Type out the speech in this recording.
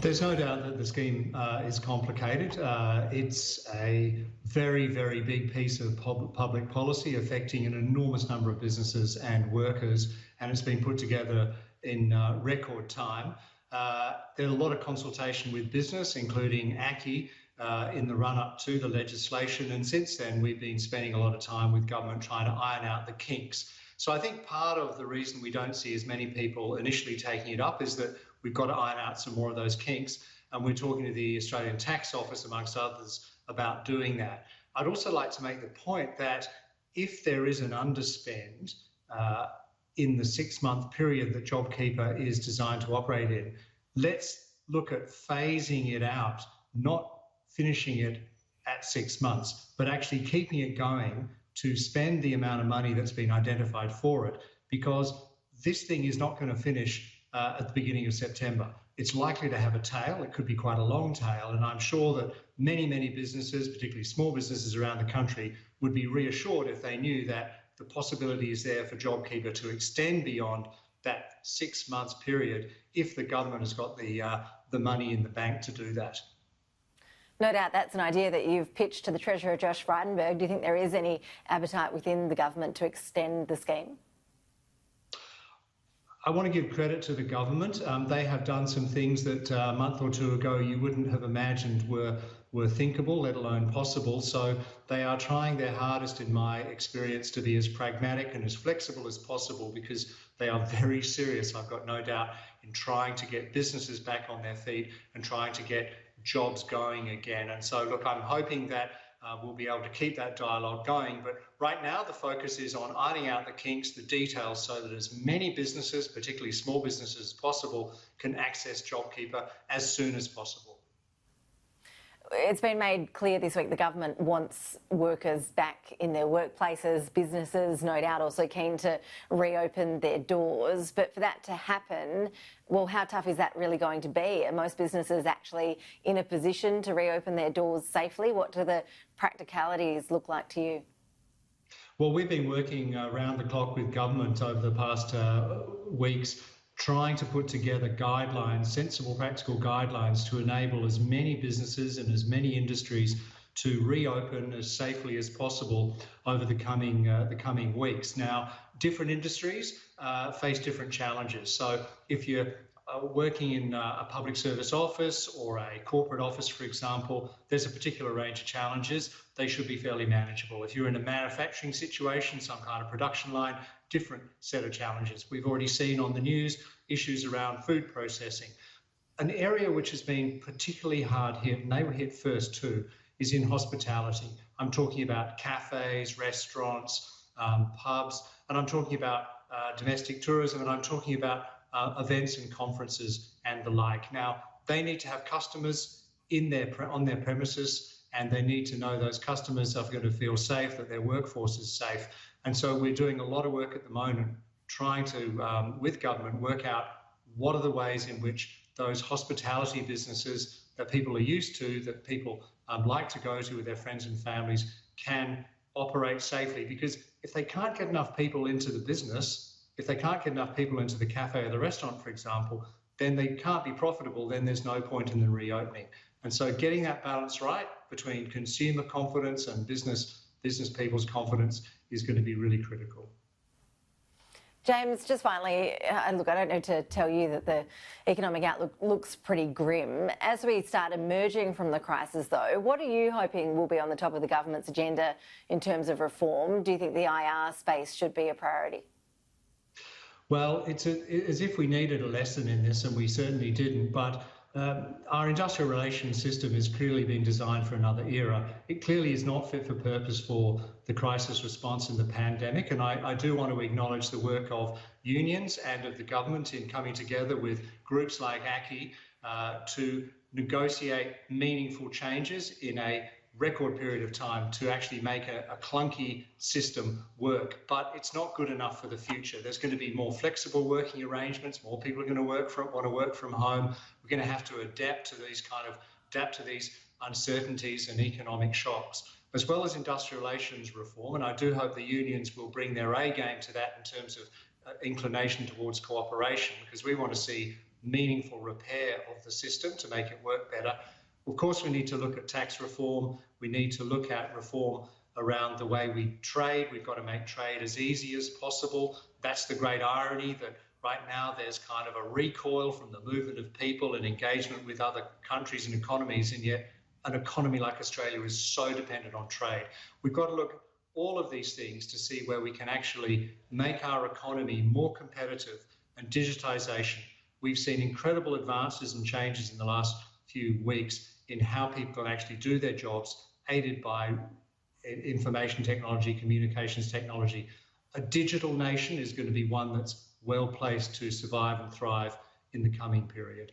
There's no doubt that the scheme is complicated. It's a very, very big piece of public policy affecting an enormous number of businesses and workers, and it's been put together in record time. There's a lot of consultation with business, including ACCI, in the run-up to the legislation, and since then we've been spending a lot of time with government trying to iron out the kinks. So I think part of the reason we don't see as many people initially taking it up is that we've got to iron out some more of those kinks, and we're talking to the Australian Tax Office, amongst others, about doing that. I'd also like to make the point that if there is an underspend in the 6-month period that JobKeeper is designed to operate in, let's look at phasing it out, not finishing it at 6 months, but actually keeping it going to spend the amount of money that's been identified for it, because this thing is not going to finish at the beginning of September. It's likely to have a tail. It could be quite a long tail, and I'm sure that many, many businesses, particularly small businesses around the country, would be reassured if they knew that the possibility is there for JobKeeper to extend beyond that 6 months period if the government has got the money in the bank to do that. No doubt that's an idea that you've pitched to the Treasurer, Josh Frydenberg. Do you think there is any appetite within the government to extend the scheme? I want to give credit to the government. They have done some things that a month or two ago you wouldn't have imagined were thinkable, let alone possible. So they are trying their hardest, in my experience, to be as pragmatic and as flexible as possible, because they are very serious, I've got no doubt, in trying to get businesses back on their feet and trying to get jobs going again. And so, look, I'm hoping that we'll be able to keep that dialogue going. But right now, the focus is on ironing out the kinks, the details, so that as many businesses, particularly small businesses, as possible, can access JobKeeper as soon as possible. It's been made clear this week the government wants workers back in their workplaces, businesses no doubt also keen to reopen their doors. But for that to happen, well, how tough is that really going to be? Are most businesses actually in a position to reopen their doors safely? What do the practicalities look like to you? Well, we've been working around the clock with government over the past weeks, trying to put together guidelines, sensible, practical guidelines to enable as many businesses and as many industries to reopen as safely as possible over the coming weeks. Now, different industries face different challenges. So if you're working in a public service office or a corporate office, for example, there's a particular range of challenges. They should be fairly manageable. If you're in a manufacturing situation, some kind of production line, different set of challenges. We've already seen on the news issues around food processing. An area which has been particularly hard hit, and they were hit first too, is in hospitality. I'm talking about cafes, restaurants, pubs, and I'm talking about domestic tourism, and I'm talking about events and conferences and the like. Now, they need to have customers on their premises, and they need to know those customers are going to feel safe, that their workforce is safe. And so we're doing a lot of work at the moment trying to, with government, work out what are the ways in which those hospitality businesses that people are used to, that people like to go to with their friends and families, can operate safely. Because if they can't get enough people into the business, if they can't get enough people into the cafe or the restaurant, for example, then they can't be profitable, then there's no point in the reopening. And so getting that balance right between consumer confidence and business people's confidence is going to be really critical. James, just finally, look, I don't need to tell you that the economic outlook looks pretty grim. As we start emerging from the crisis, though, what are you hoping will be on the top of the government's agenda in terms of reform? Do you think the IR space should be a priority? Well, it's as if we needed a lesson in this, and we certainly didn't, but our industrial relations system has clearly been designed for another era. It clearly is not fit for purpose for the crisis response in the pandemic, and I do want to acknowledge the work of unions and of the government in coming together with groups like ACCI to negotiate meaningful changes in a record period of time to actually make a clunky system work. But it's not good enough for the future. There's going to be more flexible working arrangements. More people are going to want to work from home. We're going to have to adapt to these uncertainties and economic shocks, as well as industrial relations reform. And I do hope the unions will bring their A game to that in terms of inclination towards cooperation, because we want to see meaningful repair of the system to make it work better. Of course, we need to look at tax reform. We need to look at reform around the way we trade. We've got to make trade as easy as possible. That's the great irony, that right now there's kind of a recoil from the movement of people and engagement with other countries and economies, and yet an economy like Australia is so dependent on trade. We've got to look at all of these things to see where we can actually make our economy more competitive. And digitisation, we've seen incredible advances and changes in the last few weeks in how people can actually do their jobs, aided by information technology, communications technology. A digital nation is going to be one that's well placed to survive and thrive in the coming period.